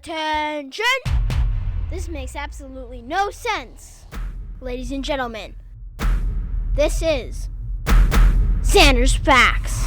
Attention! This makes absolutely no sense. Ladies and gentlemen, this is Zander's Facts.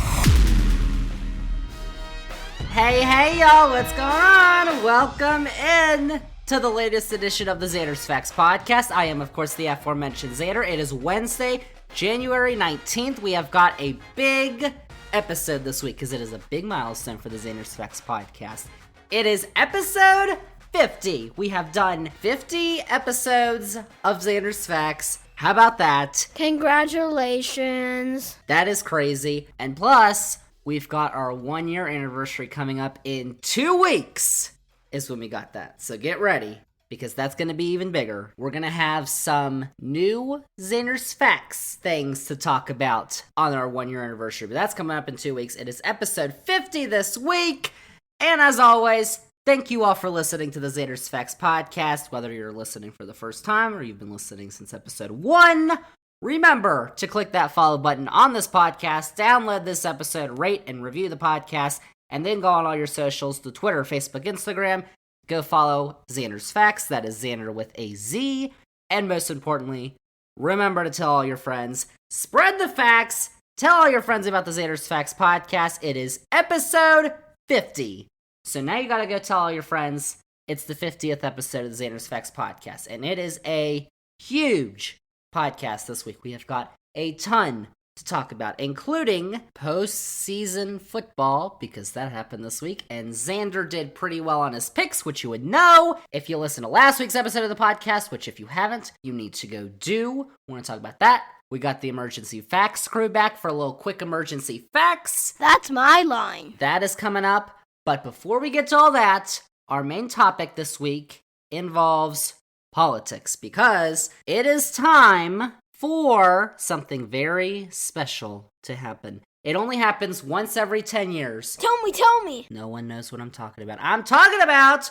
Hey y'all, what's going on? Welcome in to the latest edition of the Zander's Facts podcast. I am, of course, the aforementioned Zander. It is Wednesday, January 19th. We have got a big episode this week because it is a big milestone for the Zander's Facts podcast. It is episode 50. We have done 50 episodes of Zander's Facts. How about that? Congratulations. That is crazy. And plus, we've got our 1-year anniversary coming up in 2 weeks is when we got that. So get ready, because that's going to be even bigger. We're going to have some new Zander's Facts things to talk about on our 1-year anniversary. But that's coming up in 2 weeks. It is episode 50 this week. And as always, thank you all for listening to the Zander's Facts podcast. Whether you're listening for the first time or you've been listening since episode 1, remember to click that follow button on this podcast, download this episode, rate and review the podcast, and then go on all your socials, the Twitter, Facebook, Instagram. Go follow Zander's Facts. That is Zander with a Z. And most importantly, remember to tell all your friends. Spread the facts. Tell all your friends about the Zander's Facts podcast. It is episode 50. So now you gotta go tell all your friends it's the 50th episode of the Zander's Facts podcast. And it is a huge podcast this week. We have got a ton to talk about, including postseason football, because that happened this week, and Zander did pretty well on his picks, which you would know if you listened to last week's episode of the podcast, which if you haven't, you need to go do. We want to talk about that. We got the emergency facts crew back for a little quick emergency facts. That's my line. That is coming up, but before we get to all that, our main topic this week involves politics, because it is time for something very special to happen. It only happens once every 10 years. Tell me. No one knows what I'm talking about. I'm talking about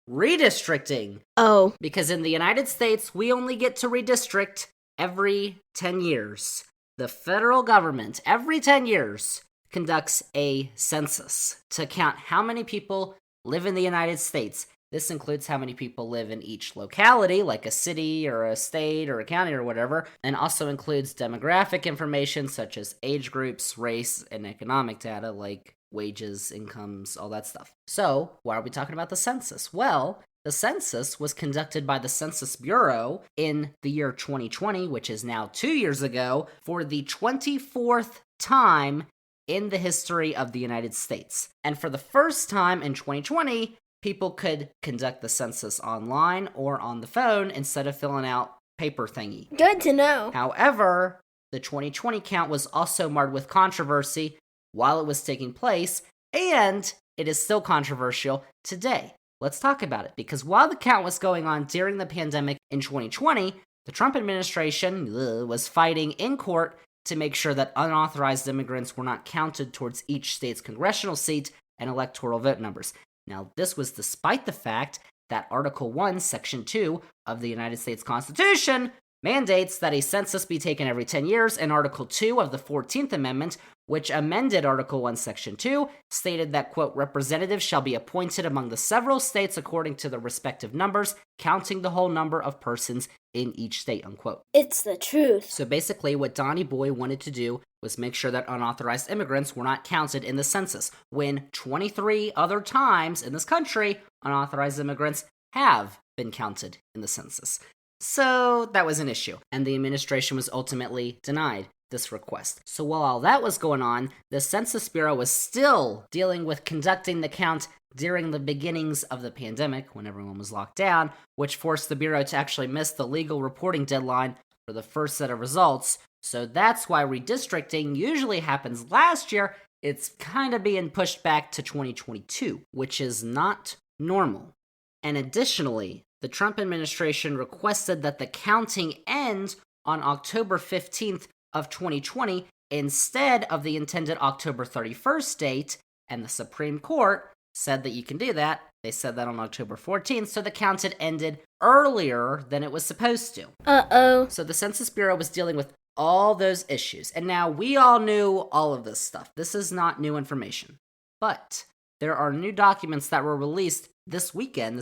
redistricting. Oh. Because in the United States, we only get to redistrict every 10 years. The federal government, every 10 years, conducts a census to count how many people live in the United States. This includes how many people live in each locality, like a city or a state or a county or whatever, and also includes demographic information such as age groups, race, and economic data like wages, incomes, all that stuff. So, why are we talking about the census? Well, the census was conducted by the Census Bureau in the year 2020, which is now 2 years ago, for the 24th time in the history of the United States. And for the first time in 2020, people could conduct the census online or on the phone instead of filling out paper thingy. Good to know. However, the 2020 count was also marred with controversy while it was taking place, and it is still controversial today. Let's talk about it, because while the count was going on during the pandemic in 2020, the Trump administration was fighting in court to make sure that unauthorized immigrants were not counted towards each state's congressional seat and electoral vote numbers. Now, this was despite the fact that Article 1, Section 2 of the United States Constitution mandates that a census be taken every 10 years, and Article 2 of the 14th Amendment, which amended Article 1, Section 2, stated that, quote, representatives shall be appointed among the several states according to the respective numbers, counting the whole number of persons in each state, unquote. It's the truth. So basically, what Donnie Boy wanted to do was make sure that unauthorized immigrants were not counted in the census, when 23 other times in this country, unauthorized immigrants have been counted in the census. So that was an issue, and the administration was ultimately denied this request. So while all that was going on, the Census Bureau was still dealing with conducting the count during the beginnings of the pandemic, when everyone was locked down, which forced the Bureau to actually miss the legal reporting deadline for the first set of results. So that's why redistricting usually happens last year. It's kind of being pushed back to 2022, which is not normal. And additionally, the Trump administration requested that the counting end on October 15th of 2020 instead of the intended October 31st date, and the Supreme Court said that you can do that. They said that on October 14th, so the count had ended earlier than it was supposed to. Uh-oh. So the Census Bureau was dealing with all those issues, and now we all knew all of this stuff. This is not new information. But there are new documents that were released this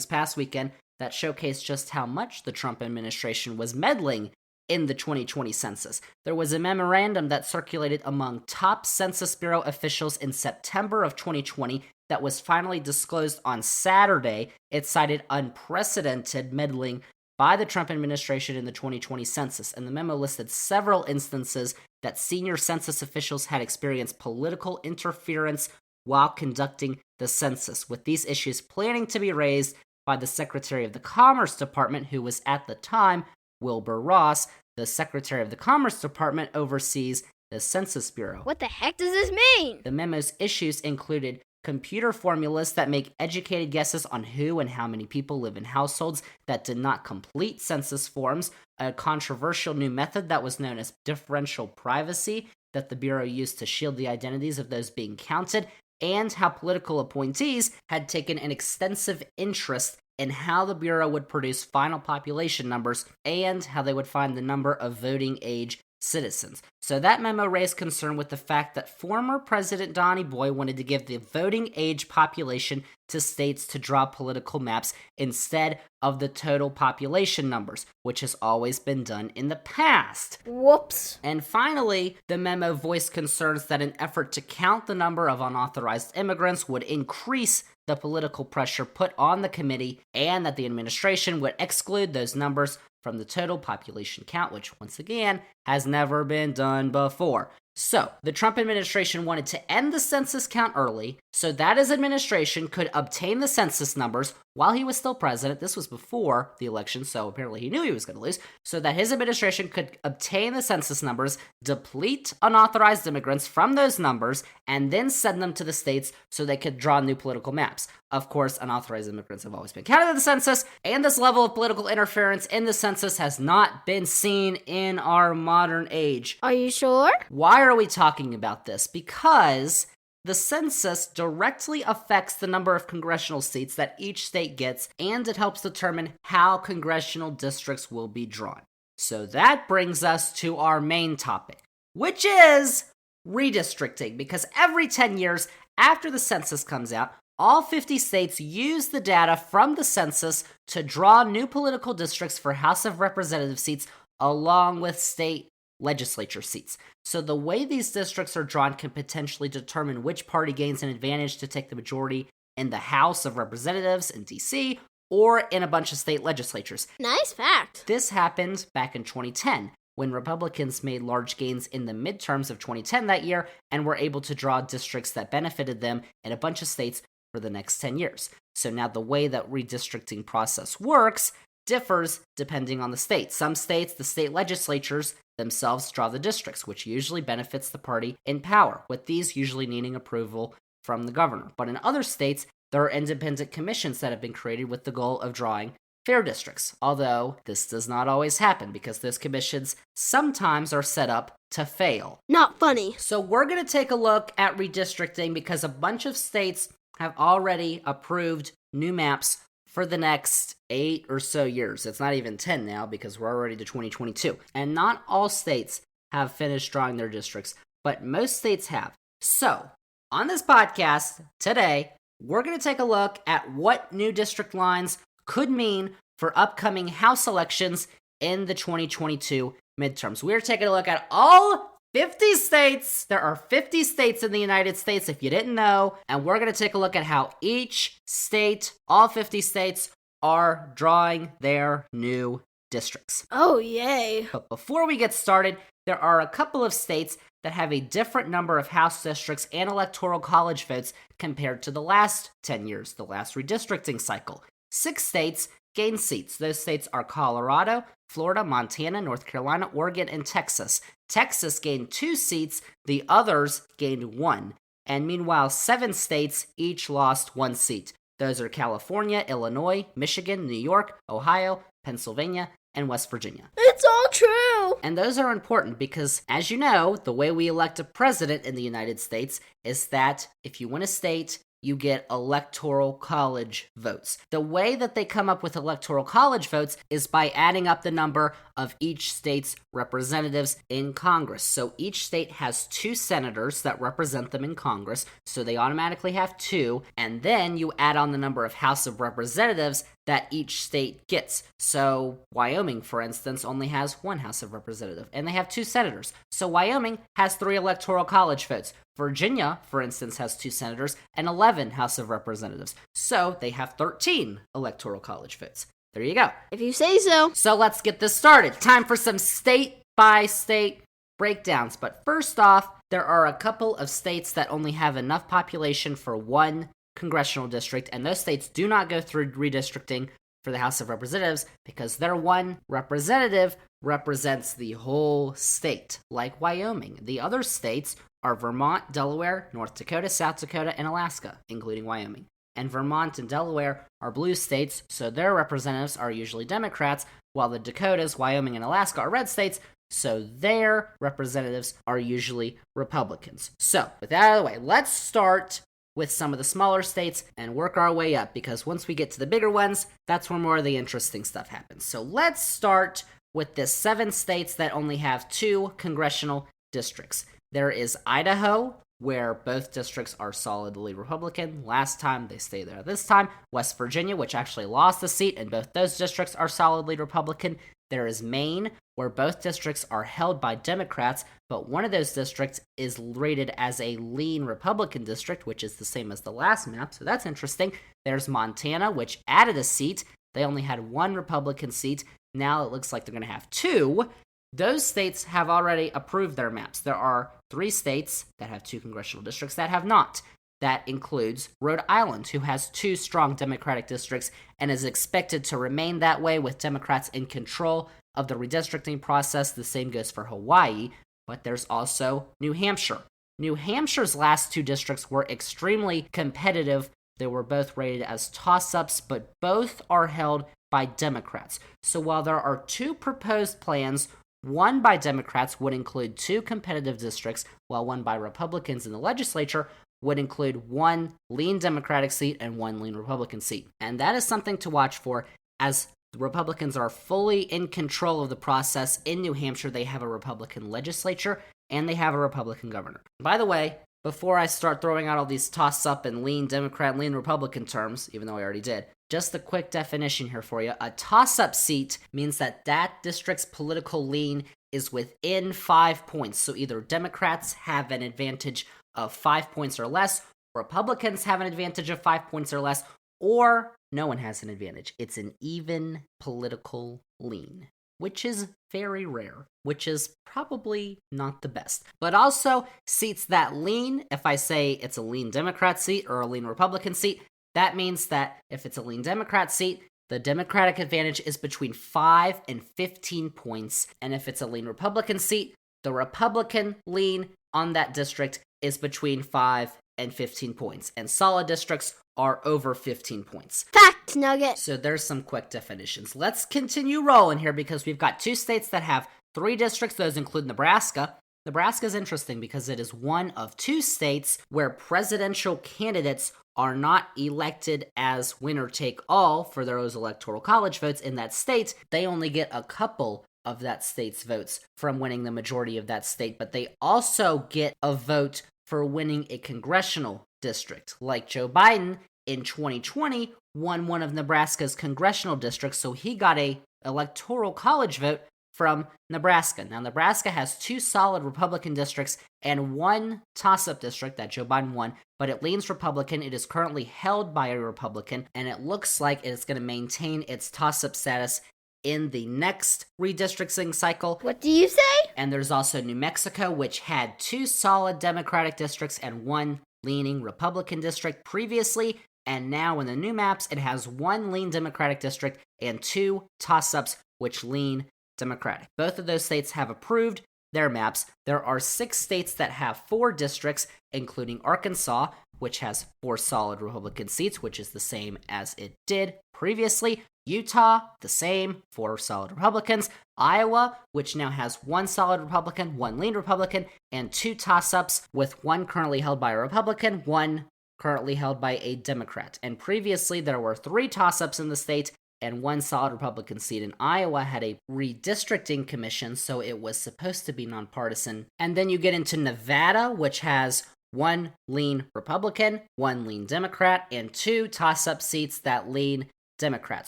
past weekend, that showcase just how much the Trump administration was meddling in the 2020 census. There was a memorandum that circulated among top Census Bureau officials in September of 2020 that was finally disclosed on Saturday. It cited unprecedented meddling by the Trump administration in the 2020 census, and the memo listed several instances that senior census officials had experienced political interference while conducting the census, with these issues planning to be raised by the Secretary of the Commerce Department, who was at the time Wilbur Ross. The Secretary of the Commerce Department oversees the Census Bureau. What the heck does this mean? The memo's issues included computer formulas that make educated guesses on who and how many people live in households that did not complete census forms, a controversial new method that was known as differential privacy that the Bureau used to shield the identities of those being counted, and how political appointees had taken an extensive interest in how the Bureau would produce final population numbers and how they would find the number of voting age citizens. So that memo raised concern with the fact that former President Donnie Boy wanted to give the voting age population to states to draw political maps instead of the total population numbers, which has always been done in the past. Whoops. And finally, the memo voiced concerns that an effort to count the number of unauthorized immigrants would increase the political pressure put on the committee, and that the administration would exclude those numbers from the total population count, which, once again, has never been done before. So, the Trump administration wanted to end the census count early so that his administration could obtain the census numbers while he was still president. This was before the election, so apparently he knew he was going to lose. So that his administration could obtain the census numbers, deplete unauthorized immigrants from those numbers, and then send them to the states so they could draw new political maps. Of course, unauthorized immigrants have always been counted in the census, and this level of political interference in the census has not been seen in our modern age. Are you sure? Why are we talking about this? Because the census directly affects the number of congressional seats that each state gets, and it helps determine how congressional districts will be drawn. So that brings us to our main topic, which is redistricting, because every 10 years after the census comes out, all 50 states use the data from the census to draw new political districts for House of Representatives seats along with state legislature seats. So the way these districts are drawn can potentially determine which party gains an advantage to take the majority in the House of Representatives in DC or in a bunch of state legislatures. Nice fact. This happened back in 2010 when Republicans made large gains in the midterms of 2010 that year and were able to draw districts that benefited them in a bunch of states for the next 10 years. So now the way that redistricting process works differs depending on the state. Some states, the state legislatures themselves draw the districts, which usually benefits the party in power, with these usually needing approval from the governor. But in other states, there are independent commissions that have been created with the goal of drawing fair districts, although this does not always happen because those commissions sometimes are set up to fail. Not funny. So we're going to take a look at redistricting because a bunch of states have already approved new maps for the next 8 or so years. It's not even 10 now because we're already to 2022. And not all states have finished drawing their districts, but most states have. So, on this podcast today, we're going to take a look at what new district lines could mean for upcoming House elections in the 2022 midterms. We're taking a look at all 50 states. There are 50 states in the United States, if you didn't know, and we're going to take a look at how each state, all 50 states, are drawing their new districts. Oh, yay. But before we get started, there are a couple of states that have a different number of House districts and electoral college votes compared to the last 10 years, the last redistricting cycle. 6 states gain seats. Those states are Colorado, Florida, Montana, North Carolina, Oregon, and Texas. Texas gained 2 seats, the others gained 1. And meanwhile, 7 states each lost 1 seat. Those are California, Illinois, Michigan, New York, Ohio, Pennsylvania, and West Virginia. It's all true. And those are important because, as you know, the way we elect a president in the United States is that if you win a state, you get electoral college votes. The way that they come up with electoral college votes is by adding up the number of each state's representatives in Congress. So each state has 2 senators that represent them in Congress, so they automatically have 2, and then you add on the number of House of Representatives that each state gets. So Wyoming, for instance, only has 1 House of Representative, and they have 2 senators. So Wyoming has 3 electoral college votes. Virginia, for instance, has 2 senators and 11 House of Representatives. So they have 13 electoral college votes. There you go. If you say so. So let's get this started. Time for some state-by-state breakdowns. But first off, there are a couple of states that only have enough population for 1 congressional district, and those states do not go through redistricting for the House of Representatives because their 1 representative represents the whole state, like Wyoming. The other states are Vermont, Delaware, North Dakota, South Dakota, and Alaska, including Wyoming. And Vermont and Delaware are blue states, so their representatives are usually Democrats, while the Dakotas, Wyoming, and Alaska are red states, so their representatives are usually Republicans. So, with that out of the way, let's start with some of the smaller states and work our way up, because once we get to the bigger ones, that's where more of the interesting stuff happens. So let's start with the 7 states that only have 2 congressional districts. There is Idaho, where both districts are solidly Republican. Last time, they stay there this time. West Virginia, which actually lost the seat, and both those districts are solidly Republican. There is Maine, where both districts are held by Democrats, but one of those districts is rated as a lean Republican district, which is the same as the last map, so that's interesting. There's Montana, which added a seat. They only had 1 Republican seat. Now it looks like they're going to have 2. Those states have already approved their maps. There are 3 states that have 2 congressional districts that have not. That includes Rhode Island, who has 2 strong Democratic districts and is expected to remain that way with Democrats in control of the redistricting process. The same goes for Hawaii, but there's also New Hampshire. New Hampshire's last 2 districts were extremely competitive. They were both rated as toss-ups, but both are held by Democrats. So while there are 2 proposed plans, one by Democrats would include 2 competitive districts, while one by Republicans in the legislature would include 1 lean Democratic seat and 1 lean Republican seat. And that is something to watch for, as the Republicans are fully in control of the process. In New Hampshire, they have a Republican legislature, and they have a Republican governor. By the way, before I start throwing out all these toss-up and lean Democrat, lean Republican terms, even though I already did, just a quick definition here for you. A toss-up seat means that that district's political lean is within 5 points. So either Democrats have an advantage of 5 points or less, Republicans have an advantage of 5 points or less, or no one has an advantage. It's an even political lean, which is very rare, which is probably not the best. But also, seats that lean, if I say it's a lean Democrat seat or a lean Republican seat, that means that if it's a lean Democrat seat, the Democratic advantage is between 5 and 15 points. And if it's a lean Republican seat, the Republican lean on that district is between 5 and 15 points. And solid districts are over 15 points. Fact nugget. So there's some quick definitions. Let's continue rolling here because we've got 2 states that have 3 districts. Those include Nebraska. Nebraska is interesting because it is one of 2 states where presidential candidates are not elected as winner-take-all for those electoral college votes in that state. They only get a couple of that state's votes from winning the majority of that state, but they also get a vote for winning a congressional district. Like Joe Biden in 2020 won one of Nebraska's congressional districts, so he got a electoral college vote from Nebraska. Now, Nebraska has 2 solid Republican districts and 1 toss-up district that Joe Biden won, but it leans Republican. It is currently held by a Republican, and it looks like it's going to maintain its toss-up status in the next redistricting cycle. What do you say? And there's also New Mexico, which had 2 solid Democratic districts and 1 leaning Republican district previously, and now in the new maps, it has 1 lean Democratic district and 2 toss-ups, which lean Democratic. Both of those states have approved their maps. There are 6 states that have 4 districts, including Arkansas, which has 4 solid Republican seats, which is the same as it did previously. Utah, the same, 4 solid Republicans. Iowa, which now has 1 solid Republican, 1 lean Republican, and 2 toss-ups, with 1 currently held by a Republican, 1 currently held by a Democrat. And previously, there were 3 toss-ups in the state and 1 solid Republican seat. And Iowa had a redistricting commission, so it was supposed to be nonpartisan. And then you get into Nevada, which has 1 lean Republican, 1 lean Democrat, and 2 toss-up seats that lean Democrat.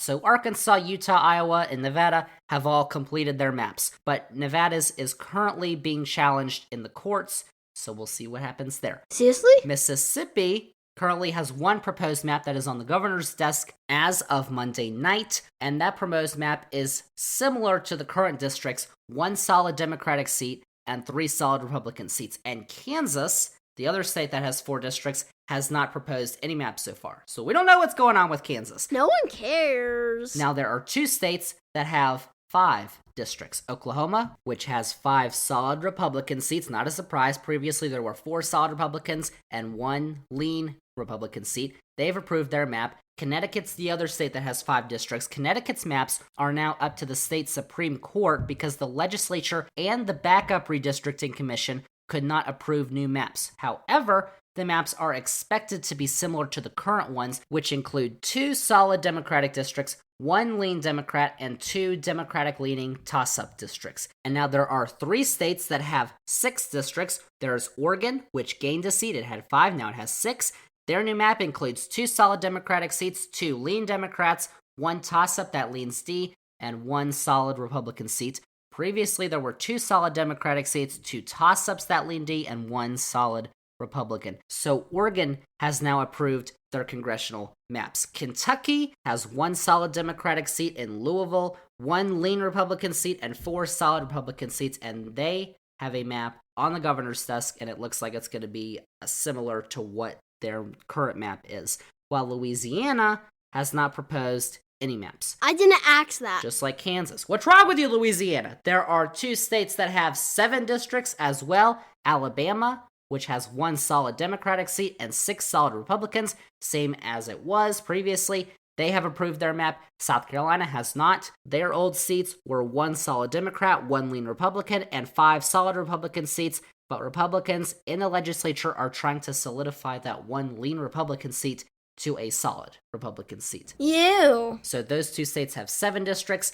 So Arkansas, Utah, Iowa, and Nevada have all completed their maps. But Nevada's is currently being challenged in the courts, so we'll see what happens there. Seriously? Mississippi currently has 1 proposed map that is on the governor's desk as of Monday night, and that proposed map is similar to the current districts: 1 solid Democratic seat and 3 solid Republican seats. And Kansas, the other state that has 4 districts, has not proposed any maps so far. So we don't know what's going on with Kansas. No one cares. Now, there are 2 states that have 5 districts. Oklahoma, which has 5 solid Republican seats. Not a surprise. Previously, there were 4 solid Republicans and 1 lean Republican seat. They've approved their map. Connecticut's the other state that has 5 districts. Connecticut's maps are now up to the state Supreme Court because the legislature and the backup redistricting commission could not approve new maps. However, the maps are expected to be similar to the current ones, which include 2 solid Democratic districts, 1 lean Democrat, and 2 Democratic-leaning toss-up districts. And now there are 3 states that have 6 districts. There's Oregon, which gained a seat. It had 5, now it has 6. Their new map includes 2 solid Democratic seats, 2 lean Democrats, 1 toss-up that leans D, and 1 solid Republican seat. Previously, there were 2 solid Democratic seats, 2 toss-ups that lean D, and 1 solid Republican. So Oregon has now approved their congressional maps. Kentucky has 1 solid Democratic seat in Louisville, 1 lean Republican seat, and 4 solid Republican seats, and they have a map on the governor's desk, and it looks like it's going to be similar to what their current map is. While Louisiana has not proposed any maps. I didn't ask that. Just like Kansas. What's wrong with you, Louisiana? There are 2 states that have 7 districts as well. Alabama, which has 1 solid Democratic seat and 6 solid Republicans, same as it was previously. They have approved their map. South Carolina has not. Their old seats were 1 solid Democrat, 1 lean Republican, and 5 solid Republican seats. But Republicans in the legislature are trying to solidify that 1 lean Republican seat to a solid Republican seat. Ew. So those 2 states have 7 districts.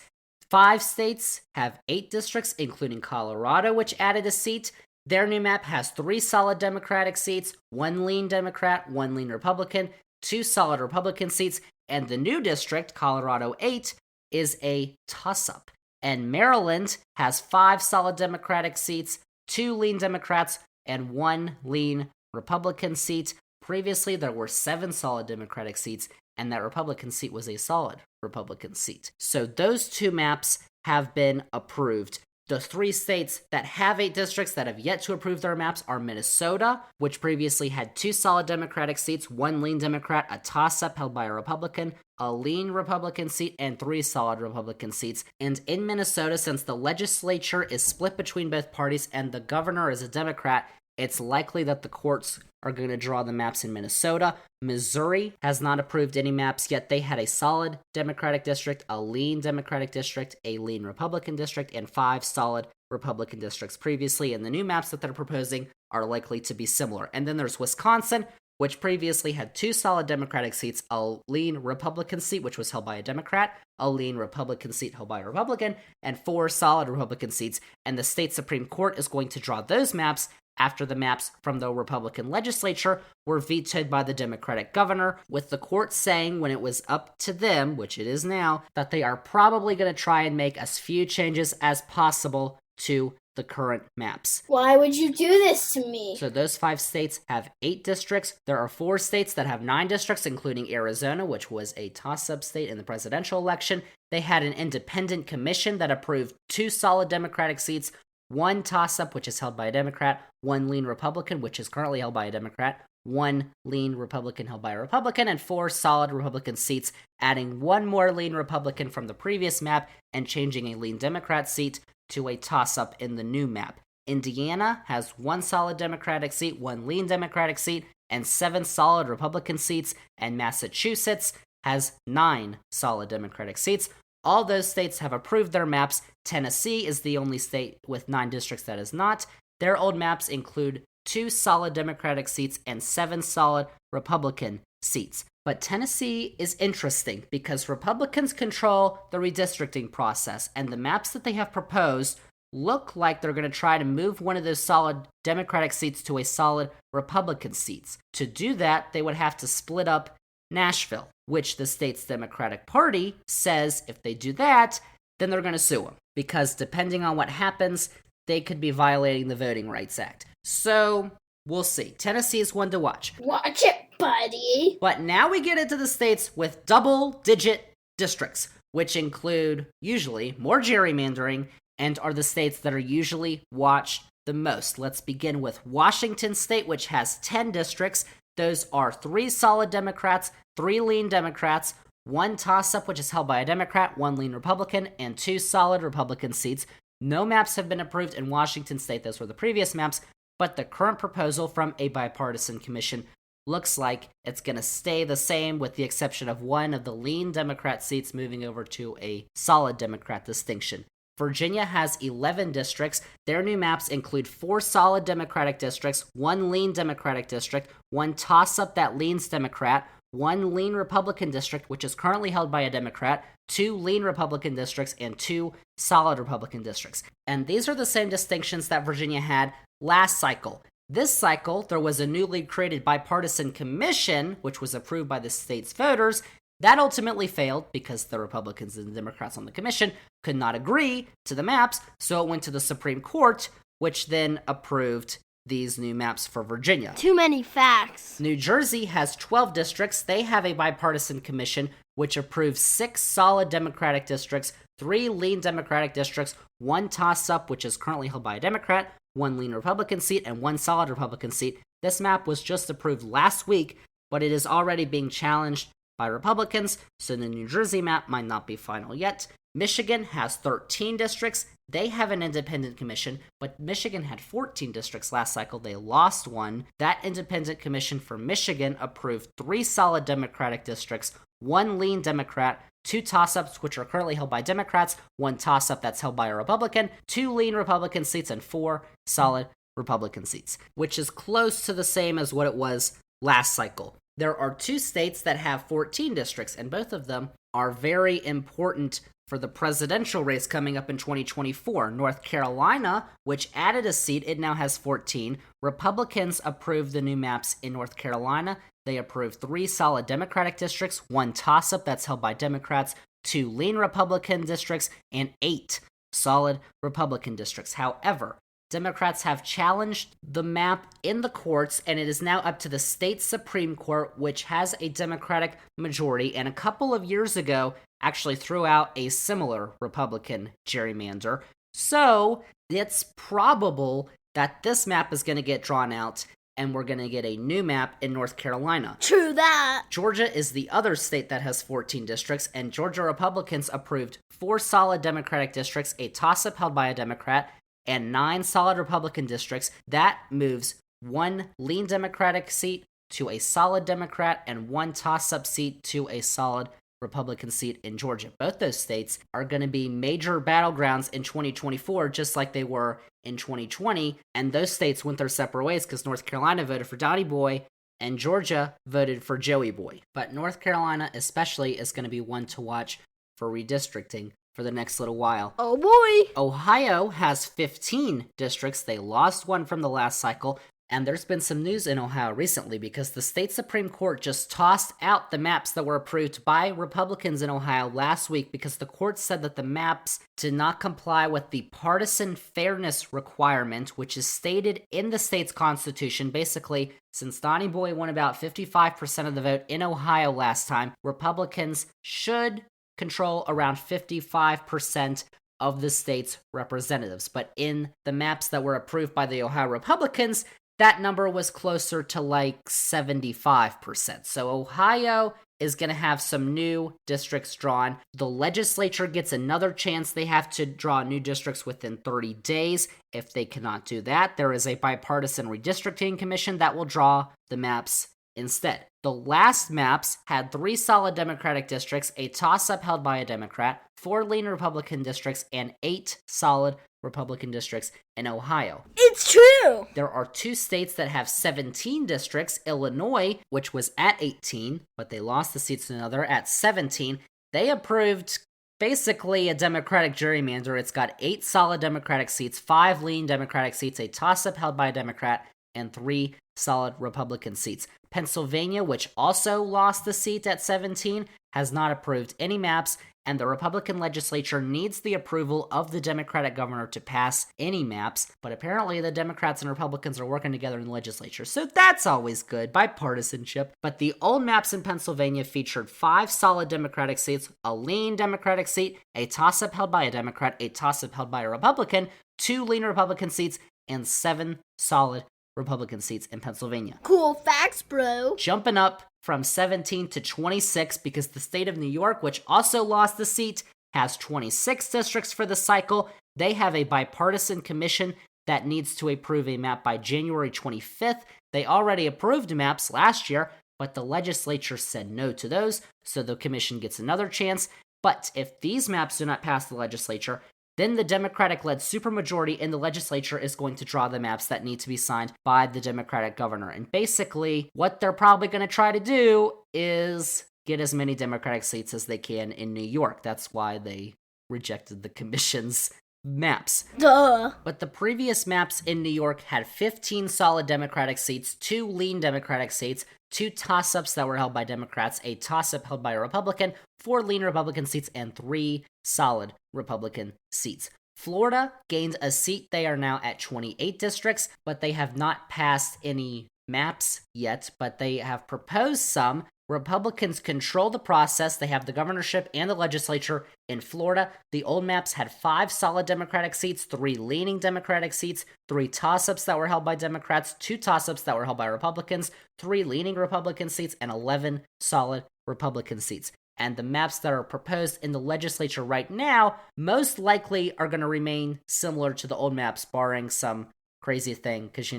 5 states have 8 districts, including Colorado, which added a seat. Their new map has 3 solid Democratic seats, 1 lean Democrat, 1 lean Republican, 2 solid Republican seats, and the new district, Colorado 8, is a toss-up. And Maryland has 5 solid Democratic seats, 2 lean Democrats, and 1 lean Republican seat. Previously, there were 7 solid Democratic seats, and that Republican seat was a solid Republican seat. So those 2 maps have been approved. The 3 states that have 8 districts that have yet to approve their maps are Minnesota, which previously had 2 solid Democratic seats, 1 lean Democrat, a toss-up held by a Republican, a lean Republican seat, and 3 solid Republican seats. And in Minnesota, since the legislature is split between both parties and the governor is a Democrat, it's likely that the courts are going to draw the maps in Minnesota. Missouri has not approved any maps yet. They had a solid Democratic district, a lean Democratic district, a lean Republican district, and 5 solid Republican districts previously. And the new maps that they're proposing are likely to be similar. And then there's Wisconsin, which previously had 2 solid Democratic seats, a lean Republican seat, which was held by a Democrat, a lean Republican seat held by a Republican, and 4 solid Republican seats. And the state Supreme Court is going to draw those maps after the maps from the Republican legislature were vetoed by the Democratic governor, with the court saying when it was up to them, which it is now, that they are probably going to try and make as few changes as possible to the current maps. Why would you do this to me? So those 5 states have 8 districts. There are 4 states that have 9 districts, including Arizona, which was a toss-up state in the presidential election. They had an independent commission that approved 2 solid Democratic seats, 1 toss-up, which is held by a Democrat, 1 lean Republican, which is currently held by a Democrat, 1 lean Republican held by a Republican, and 4 solid Republican seats, adding 1 more lean Republican from the previous map and changing a lean Democrat seat to a toss-up in the new map. Indiana has 1 solid Democratic seat, 1 lean Democratic seat, and 7 solid Republican seats, and Massachusetts has 9 solid Democratic seats. All those states have approved their maps. Tennessee is the only state with 9 districts that is not. Their old maps include 2 solid Democratic seats, and 7 solid Republican seats. But Tennessee is interesting because Republicans control the redistricting process, and the maps that they have proposed look like they're going to try to move one of those solid Democratic seats to a solid Republican seats. To do that, they would have to split up Nashville, which the state's Democratic Party says if they do that, then they're going to sue them. Because depending on what happens, they could be violating the Voting Rights Act. So, we'll see. Tennessee is one to watch. Watch it, buddy. But now we get into the states with double-digit districts, which include, usually, more gerrymandering and are the states that are usually watched the most. Let's begin with Washington State, which has 10 districts. Those are 3 solid Democrats, 3 lean Democrats, 1 toss-up, which is held by a Democrat, 1 lean Republican, and 2 solid Republican seats. No maps have been approved in Washington State. Those were the previous maps, but the current proposal from a bipartisan commission looks like it's going to stay the same with the exception of 1 of the lean Democrat seats moving over to a solid Democrat distinction. Virginia has 11 districts. Their new maps include 4 solid Democratic districts, 1 lean Democratic district, 1 toss-up that leans Democrat, 1 lean Republican district, which is currently held by a Democrat, 2 lean Republican districts, and 2 solid Republican districts. And these are the same distinctions that Virginia had last cycle. This cycle, there was a newly created bipartisan commission, which was approved by the state's voters. That ultimately failed because the Republicans and the Democrats on the commission could not agree to the maps, so it went to the Supreme Court, which then approved these new maps for Virginia. Too many facts. New Jersey has 12 districts. They have a bipartisan commission which approves 6 solid Democratic districts, 3 lean Democratic districts, 1 toss-up, which is currently held by a Democrat, 1 lean Republican seat, and 1 solid Republican seat. This map was just approved last week, but it is already being challenged by Republicans, so the New Jersey map might not be final yet. Michigan has 13 districts. They have an independent commission, but Michigan had 14 districts last cycle. They lost 1. That independent commission for Michigan approved 3 solid Democratic districts, 1 lean Democrat, 2 toss-ups, which are currently held by Democrats, 1 toss-up that's held by a Republican, 2 lean Republican seats, and 4 solid Republican seats, which is close to the same as what it was last cycle. There are 2 states that have 14 districts, and both of them are very important for the presidential race coming up in 2024. North Carolina, which added a seat, it now has 14. Republicans approved the new maps in North Carolina. They approved 3 solid Democratic districts, 1 toss-up that's held by Democrats, 2 lean Republican districts, and 8 solid Republican districts. However, Democrats have challenged the map in the courts, and it is now up to the state Supreme Court, which has a Democratic majority, and a couple of years ago actually threw out a similar Republican gerrymander. So, it's probable that this map is going to get drawn out, and we're going to get a new map in North Carolina. True that. Georgia is the other state that has 14 districts, and Georgia Republicans approved 4 solid Democratic districts, a toss-up held by a Democrat, and 9 solid Republican districts. That moves 1 lean Democratic seat to a solid Democrat and 1 toss-up seat to a solid Republican seat in Georgia. Both those states are going to be major battlegrounds in 2024, just like they were in 2020, and those states went their separate ways because North Carolina voted for Donnie Boy and Georgia voted for Joey Boy. But North Carolina especially is going to be one to watch for redistricting for the next little while. Oh boy! Ohio has 15 districts. They lost 1 from the last cycle, and there's been some news in Ohio recently because the state Supreme Court just tossed out the maps that were approved by Republicans in Ohio last week because the court said that the maps did not comply with the partisan fairness requirement, which is stated in the state's constitution. Basically, since Donnie Boy won about 55% of the vote in Ohio last time, Republicans should control around 55% of the state's representatives. But in the maps that were approved by the Ohio Republicans, that number was closer to like 75%. So Ohio is going to have some new districts drawn. The legislature gets another chance. They have to draw new districts within 30 days. If they cannot do that, there is a bipartisan redistricting commission that will draw the maps instead. The last maps had 3 solid Democratic districts, a toss-up held by a Democrat, 4 lean Republican districts, and 8 solid Republican districts in Ohio. It's true. There are 2 states that have 17 districts. Illinois, which was at 18, but they lost the seats to another at 17. They approved basically a Democratic gerrymander. It's got 8 solid Democratic seats, 5 lean Democratic seats, a toss-up held by a Democrat, and 3 solid Republican seats. Pennsylvania, which also lost the seat at 17, has not approved any maps, and the Republican legislature needs the approval of the Democratic governor to pass any maps, but apparently the Democrats and Republicans are working together in the legislature, so that's always good, bipartisanship. But the old maps in Pennsylvania featured 5 solid Democratic seats, a lean Democratic seat, a toss-up held by a Democrat, a toss-up held by a Republican, 2 lean Republican seats, and 7 solid Republican seats in Pennsylvania. Cool facts, bro. Jumping up from 17 to 26 because the state of New York, which also lost the seat, has 26 districts for the cycle. They have a bipartisan commission that needs to approve a map by January 25th. They already approved maps last year, but the legislature said no to those, so the commission gets another chance. But if these maps do not pass the legislature, then the Democratic-led supermajority in the legislature is going to draw the maps that need to be signed by the Democratic governor. And basically, what they're probably going to try to do is get as many Democratic seats as they can in New York. That's why they rejected the commission's maps. Duh. But the previous maps in New York had 15 solid Democratic seats, 2 lean Democratic seats, 2 toss-ups that were held by Democrats, a toss-up held by a Republican, 4 lean Republican seats, and 3 solid Republican seats. Florida gained a seat. They are now at 28 districts, but they have not passed any maps yet, but they have proposed some. Republicans control the process. They have the governorship and the legislature in Florida. The old maps had 5 solid Democratic seats, 3 leaning Democratic seats, 3 toss-ups that were held by Democrats, 2 toss-ups that were held by Republicans, 3 leaning Republican seats, and 11 solid Republican seats. And the maps that are proposed in the legislature right now most likely are going to remain similar to the old maps, barring some crazy thing, because,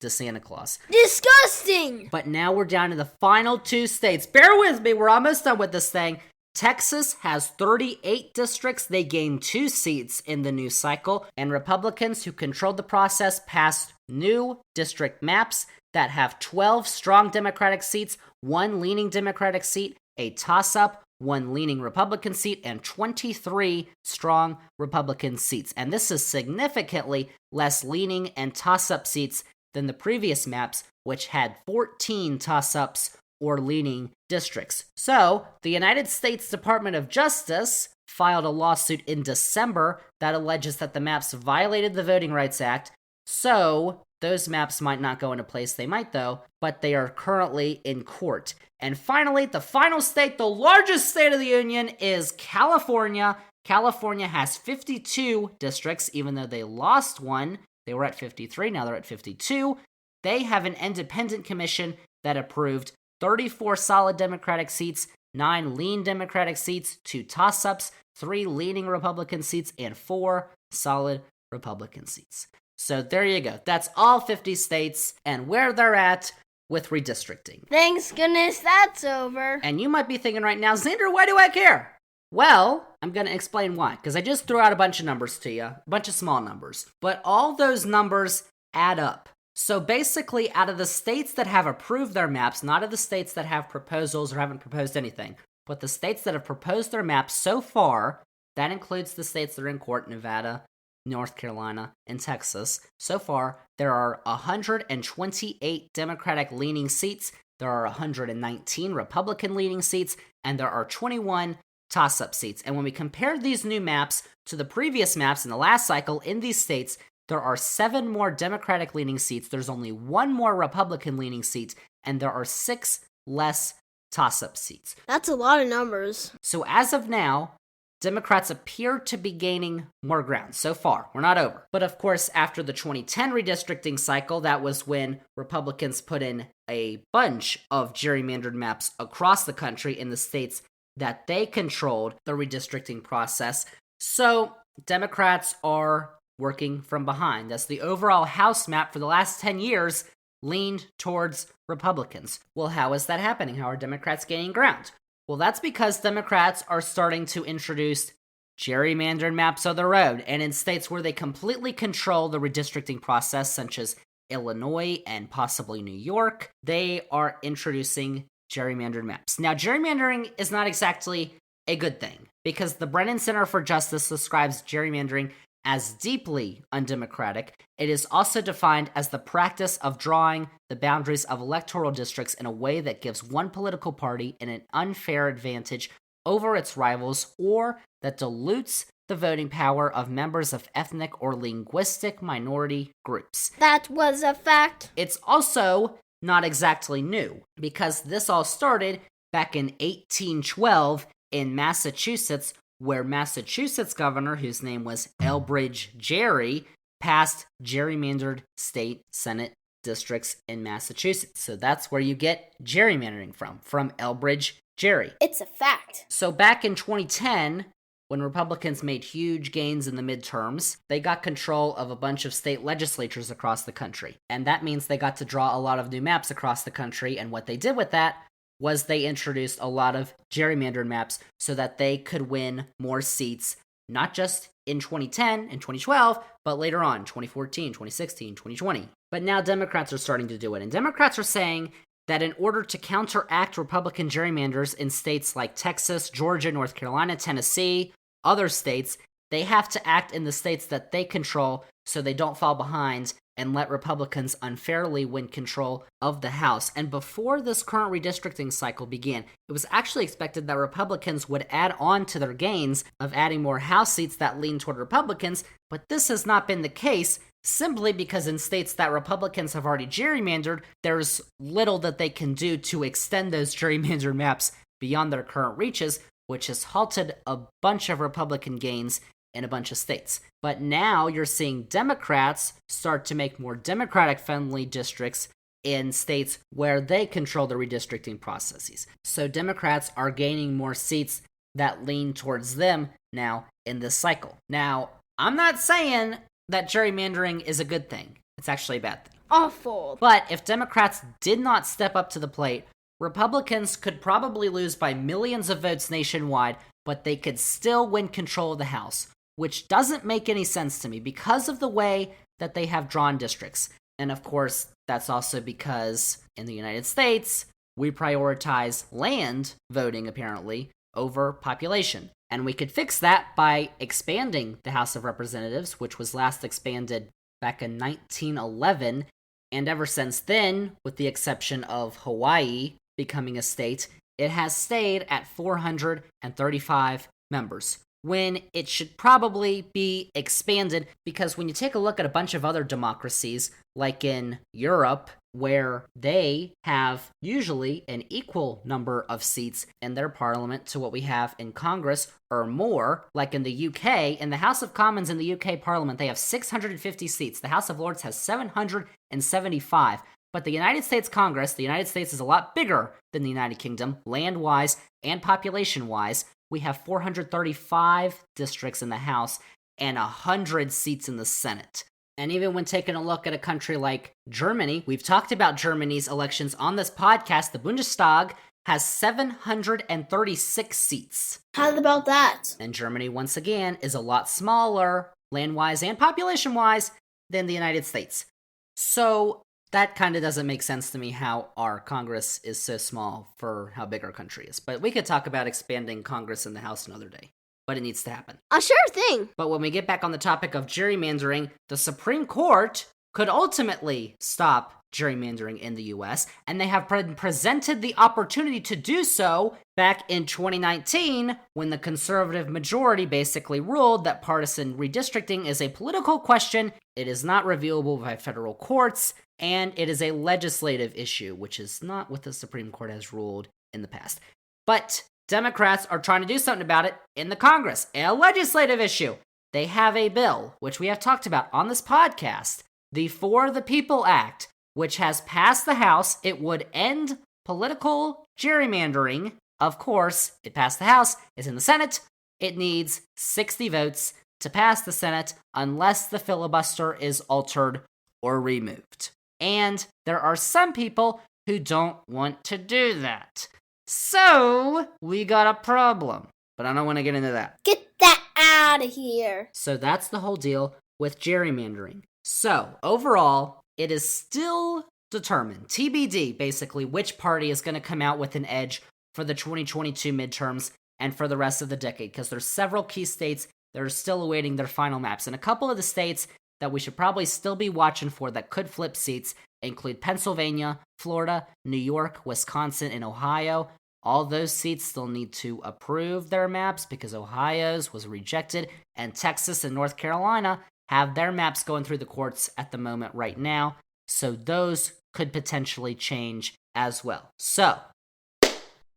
the Santa Claus. Disgusting! But now we're down to the final 2 states. Bear with me, we're almost done with this thing. Texas has 38 districts. They gained 2 seats in the new cycle, and Republicans who controlled the process passed new district maps that have 12 strong Democratic seats, 1 leaning Democratic seat, a toss-up, 1 leaning Republican seat, and 23 strong Republican seats. And this is significantly less leaning and toss-up seats than the previous maps, which had 14 toss-ups or leaning districts. So, the United States Department of Justice filed a lawsuit in December that alleges that the maps violated the Voting Rights Act, so those maps might not go into place. They might, though, but they are currently in court. And finally, the final state, the largest state of the union, is California. California has 52 districts, even though they lost one. They were at 53, now they're at 52. They have an independent commission that approved 34 solid Democratic seats, 9 lean Democratic seats, 2 toss-ups, 3 leaning Republican seats, and 4 solid Republican seats. So there you go. That's all 50 states and where they're at with redistricting. Thanks goodness that's over. And you might be thinking right now, Zander, why do I care? Well, I'm going to explain why, because I just threw out a bunch of numbers to you, a bunch of small numbers, but all those numbers add up. So basically, out of the states that have approved their maps, not of the states that have proposals or haven't proposed anything, but the states that have proposed their maps so far, that includes the states that are in court, Nevada, North Carolina, and Texas. So far, there are 128 Democratic-leaning seats, there are 119 Republican-leaning seats, and there are 21 toss-up seats. And when we compare these new maps to the previous maps in the last cycle in these states, there are 7 more Democratic-leaning seats, there's only 1 more Republican-leaning seat, and there are 6 less toss-up seats. That's a lot of numbers. So as of now, Democrats appear to be gaining more ground so far. We're not over. But of course, after the 2010 redistricting cycle, that was when Republicans put in a bunch of gerrymandered maps across the country in the states that they controlled the redistricting process. So Democrats are working from behind, as the overall House map for the last 10 years leaned towards Republicans. Well, how is that happening? How are Democrats gaining ground? Well, that's because Democrats are starting to introduce gerrymandered maps are the road. And in states where they completely control the redistricting process, such as Illinois and possibly New York, they are introducing gerrymandered maps. Now, gerrymandering is not exactly a good thing, because the Brennan Center for Justice describes gerrymandering as deeply undemocratic. It is also defined as the practice of drawing the boundaries of electoral districts in a way that gives one political party an unfair advantage over its rivals, or that dilutes the voting power of members of ethnic or linguistic minority groups. That was a fact. It's also not exactly new, because this all started back in 1812 in Massachusetts, where Massachusetts governor, whose name was Elbridge Gerry, passed gerrymandered state senate districts in Massachusetts. So that's where you get gerrymandering from Elbridge Gerry. It's a fact. So back in 2010, when Republicans made huge gains in the midterms, they got control of a bunch of state legislatures across the country. And that means they got to draw a lot of new maps across the country, and what they did with that was they introduced a lot of gerrymandered maps so that they could win more seats, not just in 2010 and 2012, but later on, 2014, 2016, 2020. But now Democrats are starting to do it, and Democrats are saying that in order to counteract Republican gerrymanders in states like Texas, Georgia, North Carolina, Tennessee, other states, they have to act in the states that they control so they don't fall behind and let Republicans unfairly win control of the House. And before this current redistricting cycle began, it was actually expected that Republicans would add on to their gains of adding more House seats that lean toward Republicans, but this has not been the case, simply because in states that Republicans have already gerrymandered, there's little that they can do to extend those gerrymandered maps beyond their current reaches, which has halted a bunch of Republican gains in a bunch of states. But now you're seeing Democrats start to make more Democratic-friendly districts in states where they control the redistricting processes. So Democrats are gaining more seats that lean towards them now in this cycle. Now, I'm not saying that gerrymandering is a good thing. It's actually a bad thing. Awful. But if Democrats did not step up to the plate, Republicans could probably lose by millions of votes nationwide, but they could still win control of the House, which doesn't make any sense to me because of the way that they have drawn districts. And of course, that's also because in the United States, we prioritize land voting, apparently, over population. And we could fix that by expanding the House of Representatives, which was last expanded back in 1911. And ever since then, with the exception of Hawaii becoming a state, it has stayed at 435 members, when it should probably be expanded, because when you take a look at a bunch of other democracies, like in Europe, where they have usually an equal number of seats in their parliament to what we have in Congress, or more, like in the UK, in the House of Commons in the UK parliament, they have 650 seats. The House of Lords has 775. But the United States Congress, the United States is a lot bigger than the United Kingdom, land-wise and population-wise. We have 435 districts in the House and 100 seats in the Senate. And even when taking a look at a country like Germany, we've talked about Germany's elections on this podcast, the Bundestag has 736 seats. How about that? And Germany, once again, is a lot smaller, land-wise and population-wise, than the United States. So that kind of doesn't make sense to me how our Congress is so small for how big our country is. But we could talk about expanding Congress and the House another day. But it needs to happen. A sure thing. But when we get back on the topic of gerrymandering, the Supreme Court could ultimately stop gerrymandering in the US, and they have presented the opportunity to do so back in 2019, when the conservative majority basically ruled that partisan redistricting is a political question, it is not reviewable by federal courts, and it is a legislative issue, which is not what the Supreme Court has ruled in the past. But Democrats are trying to do something about it in the Congress, a legislative issue. They have a bill, which we have talked about on this podcast, the For the People Act, which has passed the House. It would end political gerrymandering. Of course, it passed the House, it's in the Senate. It needs 60 votes to pass the Senate unless the filibuster is altered or removed. And there are some people who don't want to do that. So, we got a problem. But I don't want to get into that. Get that out of here. So that's the whole deal with gerrymandering. So overall, it is still determined, TBD, basically, which party is going to come out with an edge for the 2022 midterms and for the rest of the decade, because there's several key states that are still awaiting their final maps. And a couple of the states that we should probably still be watching for that could flip seats include Pennsylvania, Florida, New York, Wisconsin, and Ohio. All those seats still need to approve their maps because Ohio's was rejected, and Texas and North Carolina have their maps going through the courts at the moment right now. So those could potentially change as well. So,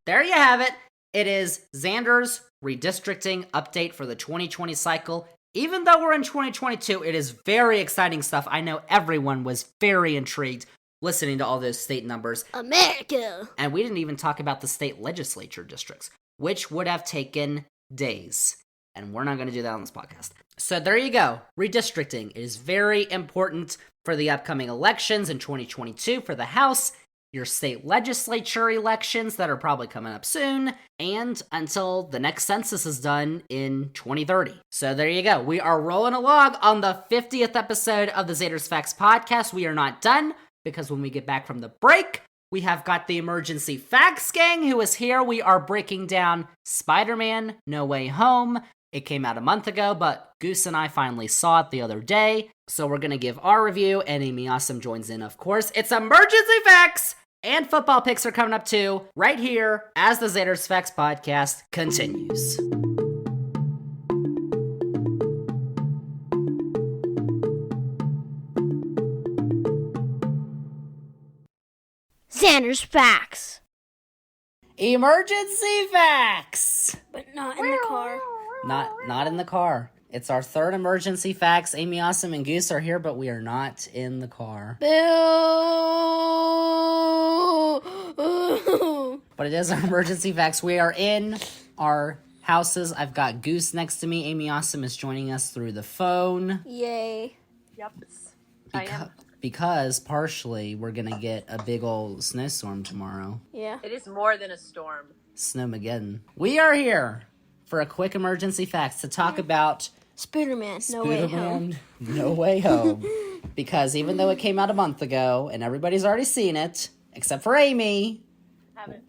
there you have it. It is Zander's redistricting update for the 2020 cycle. Even though we're in 2022, it is very exciting stuff. I know everyone was very intrigued listening to all those state numbers. America! And we didn't even talk about the state legislature districts, which would have taken days. And we're not going to do that on this podcast. So there you go. Redistricting is very important for the upcoming elections in 2022 for the House, your state legislature elections that are probably coming up soon, and until the next census is done in 2030. So there you go. We are rolling along on the 50th episode of the Zander's Facts podcast. We are not done, because when we get back from the break, we have got the Emergency Facts Gang who is here. We are breaking down Spider-Man No Way Home. It came out a month ago, but Goose and I finally saw it the other day. So we're going to give our review, and Amy Awesome joins in, of course. It's Emergency Facts! And football picks are coming up too, right here, as the Zander's Facts podcast continues. Zander's Facts. Emergency Facts! But not in the car. Not in the car. It's our third Emergency Facts. Amy Awesome and Goose are here, but we are not in the car. Boo! But it is our Emergency Facts. We are in our houses. I've got Goose next to me. Amy Awesome is joining us through the phone. Yay. Yep. I am. Because partially we're going to get a big old snowstorm tomorrow. Yeah. It is more than a storm. Snowmageddon. We are here for a quick Emergency Facts to talk about Spider-Man, No Way Home. No Way Home. Because even though it came out a month ago and everybody's already seen it, except for Amy,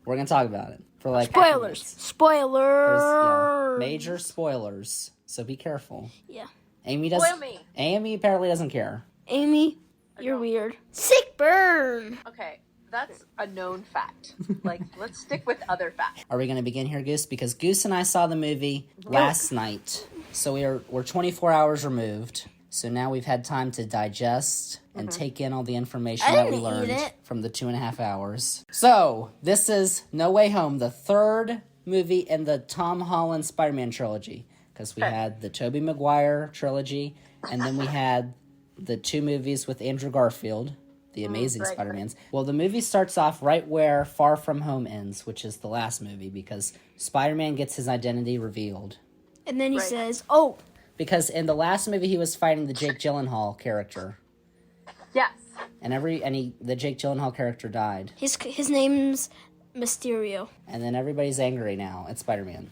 we're going to talk about it. For like Spoilers. Spoilers. Major spoilers. So be careful. Yeah. Amy doesn't. Spoil me. Amy apparently doesn't care. Amy, you're weird. Sick burn. Okay, that's a known fact. Let's stick with other facts. Are we going to begin here, Goose? Because Goose and I saw the movie last night. So we're 24 hours removed. So now we've had time to digest and take in all the information that we learned from the 2.5 hours. So, this is No Way Home, the third movie in the Tom Holland Spider-Man trilogy. Because we had the Tobey Maguire trilogy, and then we had the 2 movies with Andrew Garfield, the Amazing Spider-Mans. Well, the movie starts off right where Far From Home ends, which is the last movie, because Spider-Man gets his identity revealed. And then he says, oh. Because in the last movie, he was fighting the Jake Gyllenhaal character. Yes. And the Jake Gyllenhaal character died. His name's Mysterio. And then everybody's angry now at Spider-Man.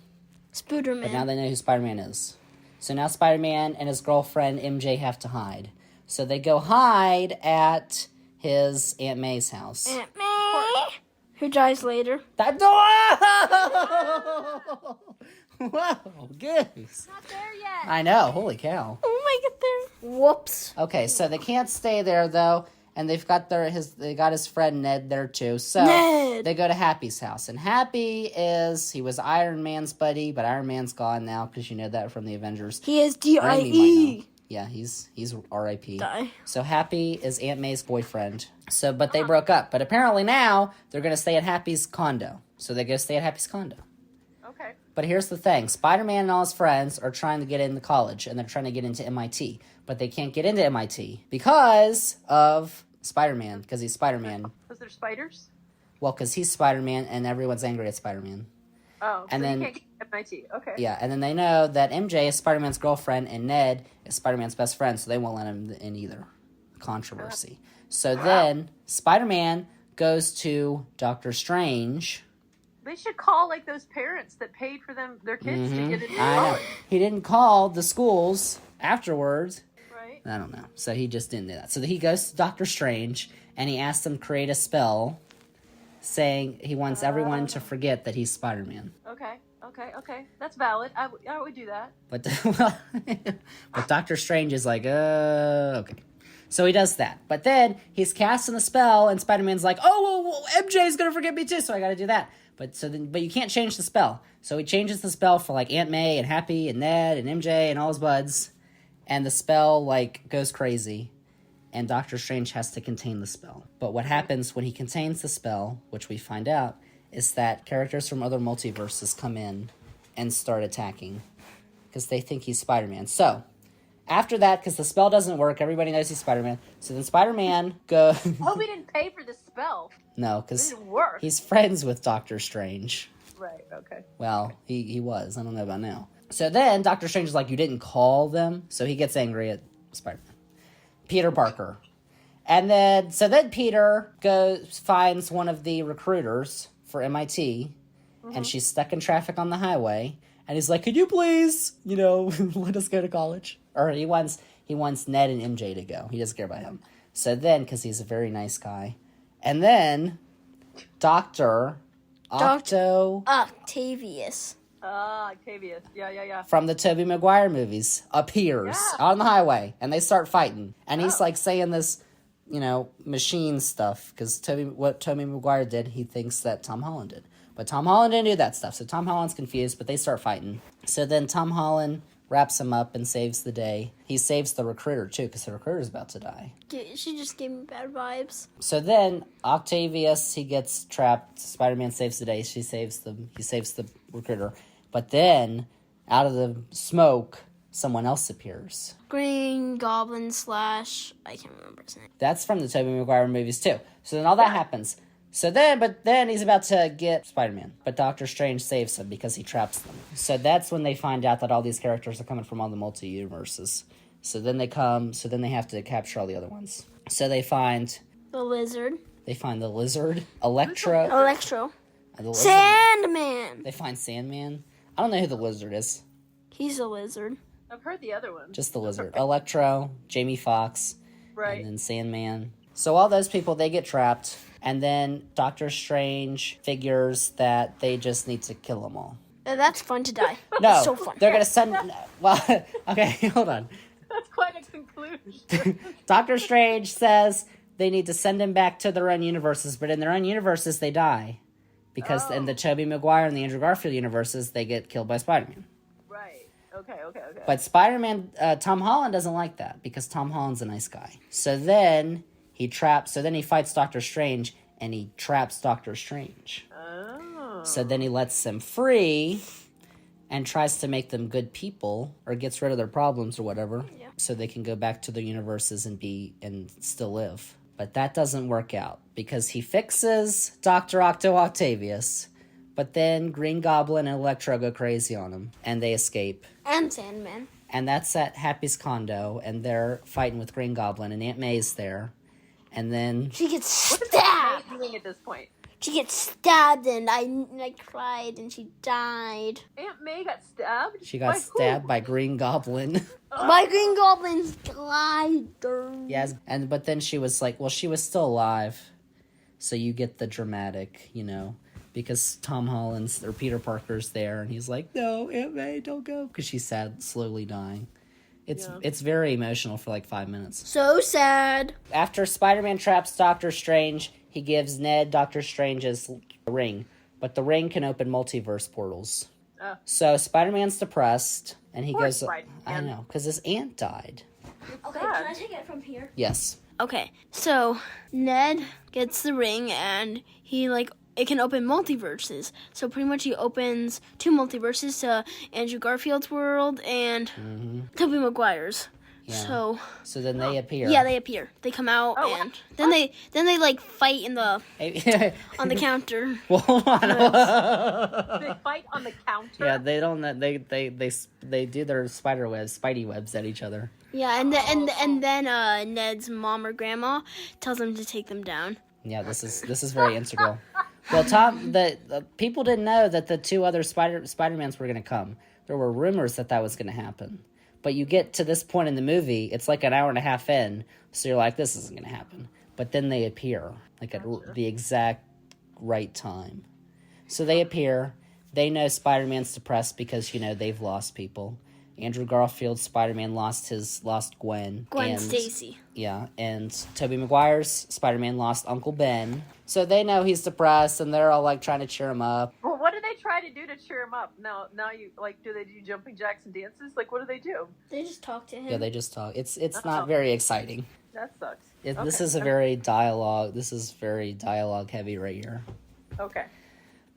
Spooderman. But now they know who Spider-Man is. So now Spider-Man and his girlfriend MJ have to hide. So they go hide at his Aunt May's house. Aunt May. Who dies later. That door! Whoa, Goose. Not there yet. I know, holy cow. Oh my god, there. Whoops. Okay, so they can't stay there though, and they've got they got his friend Ned there too. So Ned. They go to Happy's house, and Happy he was Iron Man's buddy, but Iron Man's gone now because you know that from the Avengers. He is DIE. Yeah, he's R.I.P. Die. So Happy is Aunt May's boyfriend. But they broke up. But apparently now they're gonna stay at Happy's condo. So they go stay at Happy's condo. Okay. But here's the thing. Spider-Man and all his friends are trying to get into college, and they're trying to get into MIT. But they can't get into MIT because of Spider-Man, because he's Spider-Man. Was there spiders? Well, because he's Spider-Man, and everyone's angry at Spider-Man. Oh, and so then, you can't get MIT. Okay. Yeah, and then they know that MJ is Spider-Man's girlfriend, and Ned is Spider-Man's best friend, so they won't let him in either. Controversy. So then, Spider-Man goes to Doctor Strange. They should call like those parents that paid for their kids to get into I know. college. He didn't call the schools afterwards. Right. I don't know. So he just didn't do that. So he goes to Doctor Strange and he asks them to create a spell saying he wants everyone to forget that he's Spider-Man. Okay. That's valid. I would do that. But but Doctor Strange is like, okay. So he does that. But then he's casting the spell and Spider-Man's like, oh, well, MJ's gonna forget me too, so I gotta do that. But you can't change the spell. So he changes the spell for like Aunt May and Happy and Ned and MJ and all his buds. And the spell like goes crazy. And Doctor Strange has to contain the spell. But what happens when he contains the spell, which we find out, is that characters from other multiverses come in and start attacking. Because they think he's Spider-Man. So, after that, because the spell doesn't work, everybody knows he's Spider-Man. So then Spider-Man goes... Oh, we didn't pay for the spell. No, because It didn't work. he's friends with Doctor Strange. Right, okay. Well, he was. I don't know about now. So then Doctor Strange is like, you didn't call them? So he gets angry at Spider-Man. Peter Parker. And then, so then Peter finds one of the recruiters for MIT, and she's stuck in traffic on the highway, and he's like, could you please, let us go to college? Or he wants Ned and MJ to go. He doesn't care about him. So then, because he's a very nice guy, and then Dr. Octavius. Octavius. Yeah. from the Tobey Maguire movies appears on the highway, and they start fighting. And he's like saying this, machine stuff, because what Tobey Maguire did, he thinks that Tom Holland did. But Tom Holland didn't do that stuff, so Tom Holland's confused, but they start fighting. So then Tom Holland wraps him up and saves the day. He saves the recruiter, too, because the recruiter's about to die. She just gave me bad vibes. So then Octavius, he gets trapped. Spider-Man saves the day. He saves the recruiter. But then, out of the smoke, someone else appears. Green Goblin / I can't remember his name. That's from the Tobey Maguire movies, too. So then all that happens. But then he's about to get Spider-Man. But Doctor Strange saves him because he traps them. So that's when they find out that all these characters are coming from all the multi-universes. So then they have to capture all the other ones. So they find... The lizard. They find the lizard. Electro. The lizard. Sandman. They find Sandman. I don't know who the lizard is. He's a lizard. I've heard the other one. Just the lizard. Electro, Jamie Foxx, Right. and then Sandman. So all those people, they get trapped, and then Doctor Strange figures that they just need to kill them all. That's fun to die. No, It's so fun. they're going to send... Well, okay, hold on. That's quite a conclusion. Doctor Strange says they need to send him back to their own universes, but in their own universes, they die. Because in the Tobey Maguire and the Andrew Garfield universes, they get killed by Spider-Man. Right. Okay. But Spider-Man, Tom Holland doesn't like that because Tom Holland's a nice guy. So then he fights Doctor Strange and he traps Doctor Strange. Oh. So then he lets them free and tries to make them good people or gets rid of their problems or whatever so they can go back to their universes and still live. But that doesn't work out because he fixes Dr. Octavius, but then Green Goblin and Electro go crazy on him, and they escape. And Sandman. And that's at Happy's condo, and they're fighting with Green Goblin, and Aunt May's there. And then... She gets What is stabbed. Aunt May doing at this point? She gets stabbed, and I cried, and she died. Aunt May got stabbed? She got stabbed by Green Goblin. My Green Goblin's glider. Yes, but then she was like, well, she was still alive. So you get the dramatic, because Tom Holland's, or Peter Parker's there, and he's like, no, Aunt May, don't go. Because she's sad, slowly dying. It's very emotional for like 5 minutes. So sad. After Spider-Man traps Doctor Strange, he gives Ned Doctor Strange's ring. But the ring can open multiverse portals. Oh. So Spider-Man's depressed, and he goes, Spider-Man. I know, because his aunt died. Okay, sad. can I take it from here? Yes. Okay, so Ned gets the ring, and it can open multiverses. So pretty much he opens 2 multiverses to Andrew Garfield's world and Tobey Maguire's. Yeah. So then they appear. Yeah, they appear. They come out, and then they fight in the on the counter. Well, hold on. They fight on the counter? Yeah, they don't. They do their spidey webs at each other. Yeah, and then Ned's mom or grandma tells them to take them down. Yeah, this is very integral. Well, Tom, the people didn't know that the two other Spider-Mans were going to come. There were rumors that was going to happen. But you get to this point in the movie, it's like an hour and a half in, so you're like, this isn't going to happen. But then they appear, like at the exact right time. So they appear. They know Spider-Man's depressed because, they've lost people. Andrew Garfield's Spider-Man lost Gwen. Gwen Stacy. Yeah, and Tobey Maguire's Spider-Man lost Uncle Ben. So they know he's depressed, and they're all, like, trying to cheer him up. Well, what do they try to do to cheer him up? Now you, like, do they do jumping jacks and dances? Like, what do they do? They just talk to him. Yeah, they just talk. It's not very exciting. That sucks. This is very dialogue heavy right here. Okay.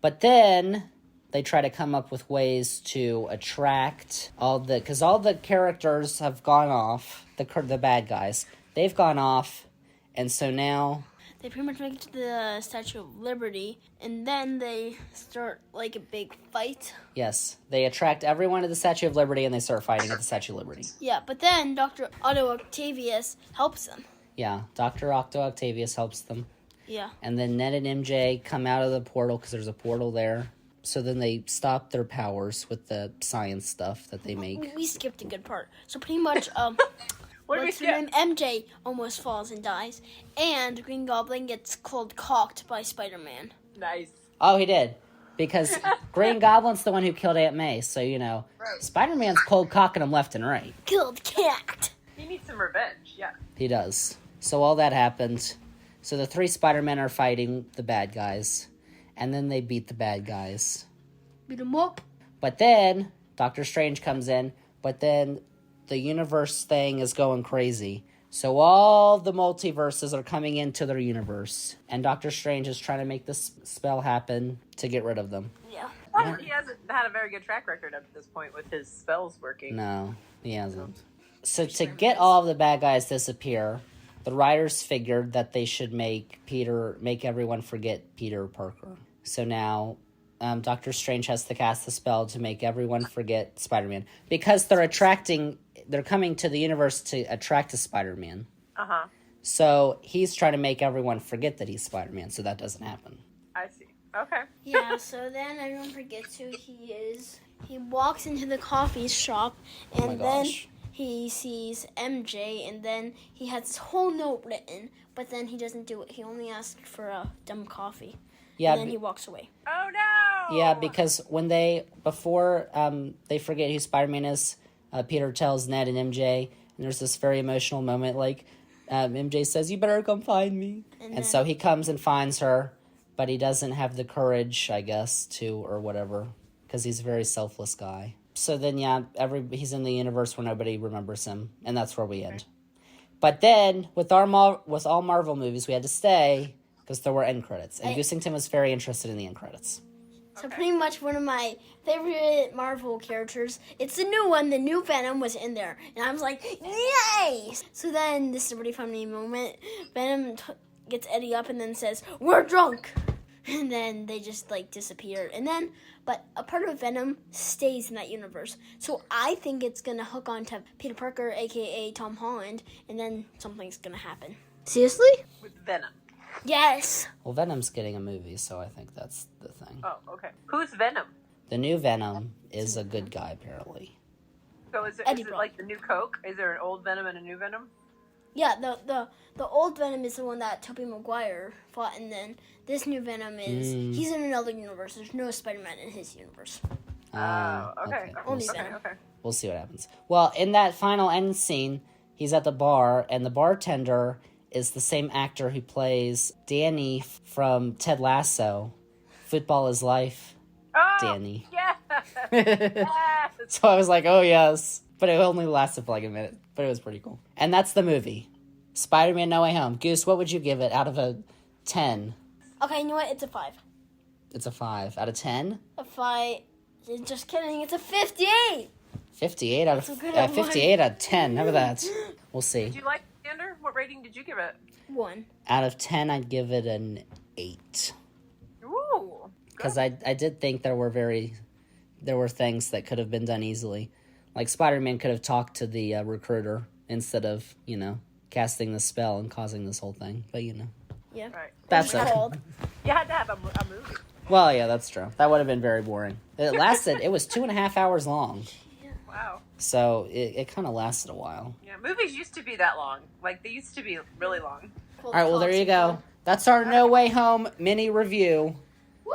But then they try to come up with ways to attract because all the characters have gone off, the bad guys. They've gone off, and so now they pretty much make it to the Statue of Liberty, and then they start, like, a big fight. Yes, they attract everyone to the Statue of Liberty, and they start fighting at the Statue of Liberty. Yeah, but then Dr. Otto Octavius helps them. Yeah, Dr. Otto Octavius helps them. Yeah. And then Ned and MJ come out of the portal, because there's a portal there. So then they stop their powers with the science stuff that they make. We skipped a good part. So pretty much, what did we skip? MJ almost falls and dies, and Green Goblin gets cold cocked by Spider-Man. Nice. Oh, he did. Because Green Goblin's the one who killed Aunt May, so, Right. Spider-Man's cold cocking him left and right. Killed cat. He needs some revenge, yeah. He does. So all that happened. So the three Spider-Men are fighting the bad guys. And then they beat the bad guys. Beat them up. But then Doctor Strange comes in. But then the universe thing is going crazy. So all the multiverses are coming into their universe. And Doctor Strange is trying to make this spell happen to get rid of them. Yeah. Well, he hasn't had a very good track record up to this point with his spells working. No, he hasn't. So to get all of the bad guys disappear, the writers figured that they should make everyone forget Peter Parker. So now, Doctor Strange has to cast the spell to make everyone forget Spider-Man. Because they're coming to the universe to attract a Spider-Man. Uh-huh. So he's trying to make everyone forget that he's Spider-Man, so that doesn't happen. I see. Okay. Yeah, so then everyone forgets who he is. He walks into the coffee shop, and then he sees MJ, and then he has this whole note written, but then he doesn't do it. He only asked for a dumb coffee. Yeah, and then he walks away. Oh, no! Yeah, because before they forget who Spider-Man is, Peter tells Ned and MJ, and there's this very emotional moment, like, MJ says, "You better come find me." And so he comes and finds her, but he doesn't have the courage, I guess, or whatever, because he's a very selfless guy. So then, he's in the universe where nobody remembers him, and that's where we end. But then, with all Marvel movies, we had to stay, because there were end credits. And Goosington was very interested in the end credits. So pretty much one of my favorite Marvel characters, it's the new one, the new Venom was in there. And I was like, yay! So then, this is a really funny moment, Venom gets Eddie up and then says, "We're drunk!" And then they just, disappear. And then, but a part of Venom stays in that universe. So I think it's going to hook on to Peter Parker, a.k.a. Tom Holland, and then something's going to happen. Seriously? With Venom. Yes. Well, Venom's getting a movie, so I think that's the thing. Oh, okay. Who's Venom? The new Venom is a good guy, apparently. So is it like the new Coke? Is there an old Venom and a new Venom? Yeah, the old Venom is the one that Tobey Maguire fought, and then this new Venom he's in another universe. There's no Spider-Man in his universe. Okay. Only Venom. Okay. We'll see what happens. Well, in that final end scene, he's at the bar, and the bartender is the same actor who plays Danny from Ted Lasso. Football is life. Oh, Danny. Yeah. Yes. So I was like, oh yes. But it only lasted for like a minute. But it was pretty cool. And that's the movie. Spider-Man No Way Home. Goose, what would you give it out of a 10? Okay, you know what? It's a 5. It's a 5. Out of 10? A 5. Just kidding. It's a 58. 58 out of 58 out of 10. How about that? We'll see. Did you like Zander? What rating did you give it? 1. Out of 10, I'd give it an 8. Ooh. Because I did think there were things that could have been done easily. Like Spider-Man could have talked to the recruiter instead of, casting the spell and causing this whole thing. But, Yeah. Right. That's It's okay. called. You had to have a movie. Well, yeah, that's true. That would have been very boring. It was 2.5 hours long. Wow. So it kind of lasted a while. Yeah, movies used to be that long. Like, they used to be really long. All right, well, there you go. That's our No Way Home mini review. Woo!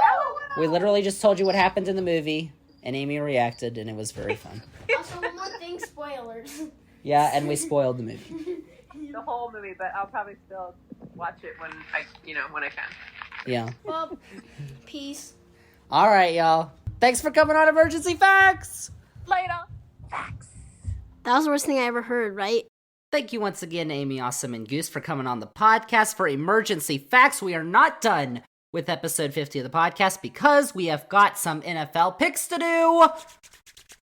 We literally just told you what happened in the movie, and Amy reacted, and it was very fun. Also, one more thing, spoilers. Yeah, and we spoiled the movie. The whole movie, but I'll probably still watch it when I can. Yeah. Well, peace. All right, y'all. Thanks for coming on Emergency Facts. Later. Facts. That was the worst thing I ever heard, right? Thank you once again, Amy, Awesome, and Goose, for coming on the podcast for Emergency Facts. We are not done with episode 50 of the podcast because we have got some NFL picks to do.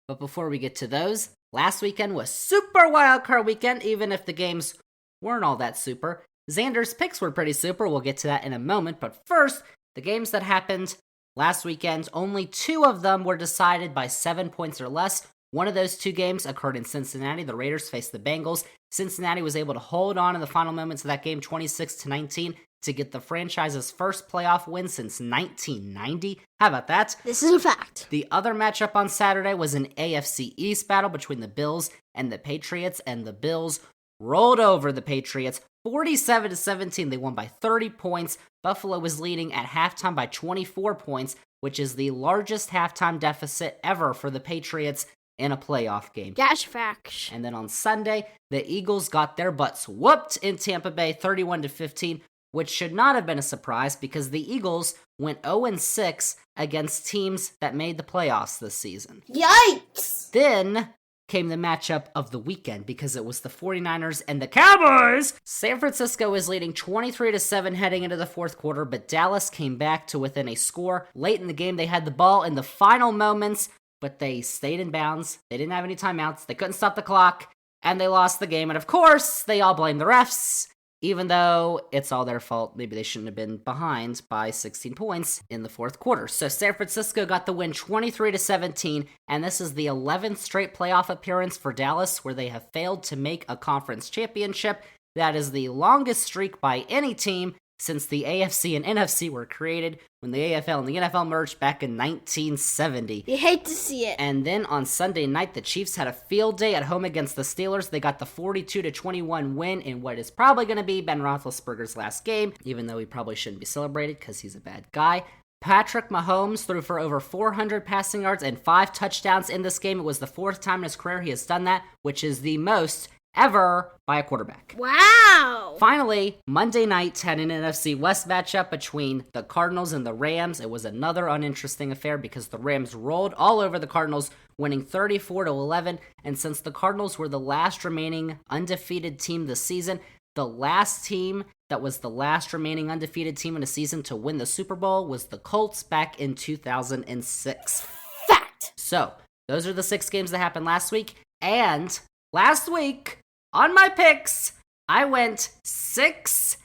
But before we get to those, last weekend was Super Wildcard Weekend, even if the games weren't all that super. Zander's picks were pretty super. We'll get to that in a moment. But first, the games that happened last weekend, only 2 of them were decided by 7 points or less. One of those 2 games occurred in Cincinnati. The Raiders faced the Bengals. Cincinnati was able to hold on in the final moments of that game, 26-19, to get the franchise's first playoff win since 1990. How about that? This is a fact. The other matchup on Saturday was an AFC East battle between the Bills and the Patriots, and the Bills rolled over the Patriots 47-17. They won by 30 points. Buffalo was leading at halftime by 24 points, which is the largest halftime deficit ever for the Patriots in a playoff game. Dash facts. And then on Sunday, the Eagles got their butts whooped in Tampa Bay 31-15, which should not have been a surprise because the Eagles went 0-6 against teams that made the playoffs this season. Yikes! Then came the matchup of the weekend because it was the 49ers and the Cowboys. San Francisco was leading 23-7 heading into the fourth quarter, but Dallas came back to within a score. Late in the game, they had the ball in the final moments, but they stayed in bounds. They didn't have any timeouts. They couldn't stop the clock, and they lost the game. And of course, they all blame the refs, even though it's all their fault. Maybe they shouldn't have been behind by 16 points in the fourth quarter. So San Francisco got the win 23-17, and this is the 11th straight playoff appearance for Dallas where they have failed to make a conference championship. That is the longest streak by any team since the AFC and NFC were created when the AFL and the NFL merged back in 1970. You hate to see it. And then on Sunday night, the Chiefs had a field day at home against the Steelers. They got the 42-21 win in what is probably going to be Ben Roethlisberger's last game, even though he probably shouldn't be celebrated because he's a bad guy. Patrick Mahomes threw for over 400 passing yards and 5 touchdowns in this game. It was the 4th time in his career he has done that, which is the most ever by a quarterback. Wow! Finally, Monday night had an NFC West matchup between the Cardinals and the Rams. It was another uninteresting affair because the Rams rolled all over the Cardinals, winning 34-11, and since the Cardinals were the last remaining undefeated team this season, the last team that was the last remaining undefeated team in a season to win the Super Bowl was the Colts back in 2006. Fact! So, those are the 6 games that happened last week, and last week, on my picks, I went 6-0.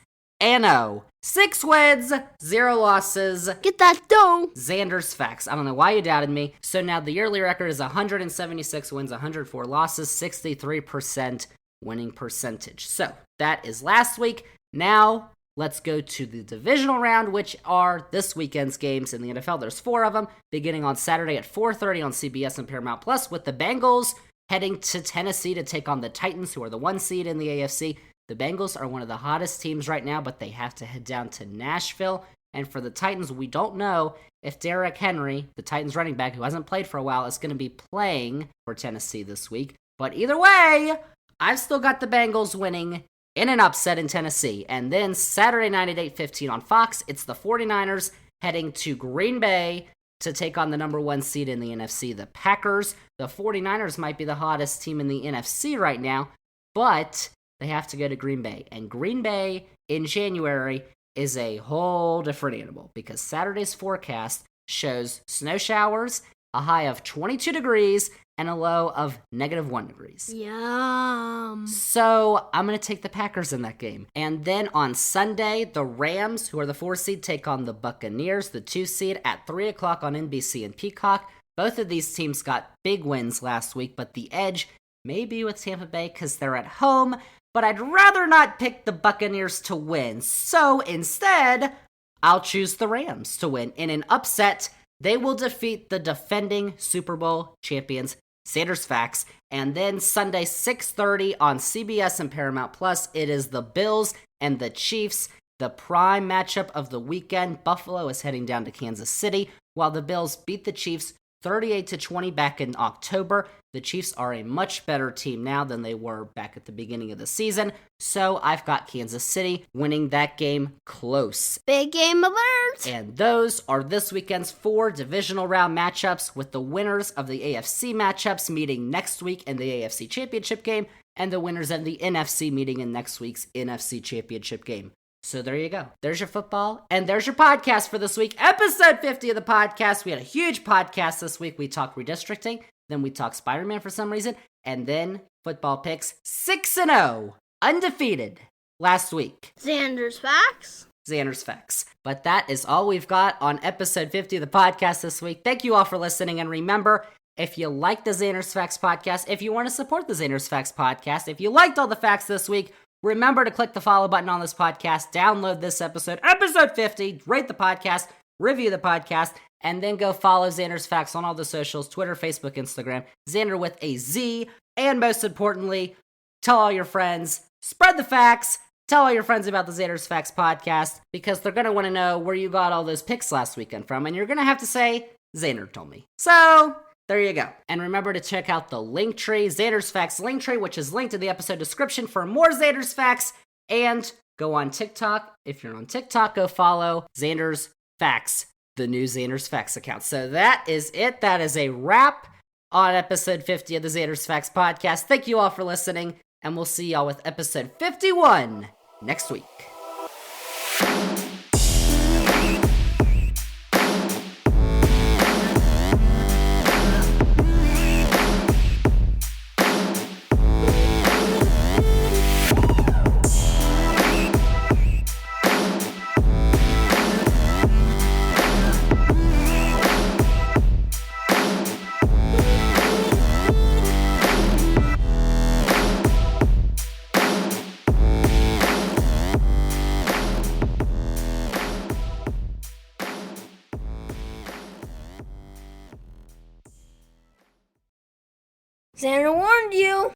6 wins, 0 losses. Get that dough! Zander's facts. I don't know why you doubted me. So now the yearly record is 176 wins, 104 losses, 63% winning percentage. So that is last week. Now let's go to the divisional round, which are this weekend's games in the NFL. There's 4 of them, beginning on Saturday at 4:30 on CBS and Paramount Plus, with the Bengals heading to Tennessee to take on the Titans, who are the 1 seed in the AFC. The Bengals are one of the hottest teams right now, but they have to head down to Nashville. And for the Titans, we don't know if Derrick Henry, the Titans running back who hasn't played for a while, is going to be playing for Tennessee this week. But either way, I've still got the Bengals winning in an upset in Tennessee. And then Saturday night at 8:15 on Fox, it's the 49ers heading to Green Bay to take on the number 1 seed in the NFC, the Packers. The 49ers might be the hottest team in the NFC right now, but they have to go to Green Bay. And Green Bay in January is a whole different animal because Saturday's forecast shows snow showers, a high of 22 degrees, and a low of -1 degrees. Yum. So I'm going to take the Packers in that game. And then on Sunday, the Rams, who are the 4 seed, take on the Buccaneers, the 2 seed, at 3 o'clock on NBC and Peacock. Both of these teams got big wins last week, but the edge maybe with Tampa Bay because they're at home, but I'd rather not pick the Buccaneers to win. So instead, I'll choose the Rams to win. In an upset, they will defeat the defending Super Bowl champions, Zander's Facts. And then Sunday, 6:30 on CBS and Paramount Plus, it is the Bills and the Chiefs. The prime matchup of the weekend. Buffalo is heading down to Kansas City, while the Bills beat the Chiefs 38-20 back in October. The Chiefs are a much better team now than they were back at the beginning of the season, so I've got Kansas City winning that game close. Big game alert! And those are this weekend's 4 divisional round matchups, with the winners of the AFC matchups meeting next week in the AFC Championship game, and the winners of the NFC meeting in next week's NFC Championship game. So there you go. There's your football, and there's your podcast for this week. Episode 50 of the podcast. We had a huge podcast this week. We talked redistricting, then we talked Spider-Man for some reason, and then football picks 6-0, undefeated last week. Zander's Facts. Zander's Facts. But that is all we've got on episode 50 of the podcast this week. Thank you all for listening, and remember, if you like the Zander's Facts podcast, if you want to support the Zander's Facts podcast, if you liked all the facts this week, remember to click the follow button on this podcast, download this episode, episode 50, rate the podcast, review the podcast, and then go follow Zander's Facts on all the socials, Twitter, Facebook, Instagram, Zander with a Z, and most importantly, tell all your friends, spread the facts, tell all your friends about the Zander's Facts podcast, because they're going to want to know where you got all those picks last weekend from, and you're going to have to say, Zander told me. So, there you go. And remember to check out the link tree, Zander's Facts link tree, which is linked in the episode description for more Zander's Facts. And go on TikTok. If you're on TikTok, go follow Zander's Facts, the new Zander's Facts account. So that is it. That is a wrap on episode 50 of the Zander's Facts podcast. Thank you all for listening, and we'll see y'all with episode 51 next week. Zander warned you.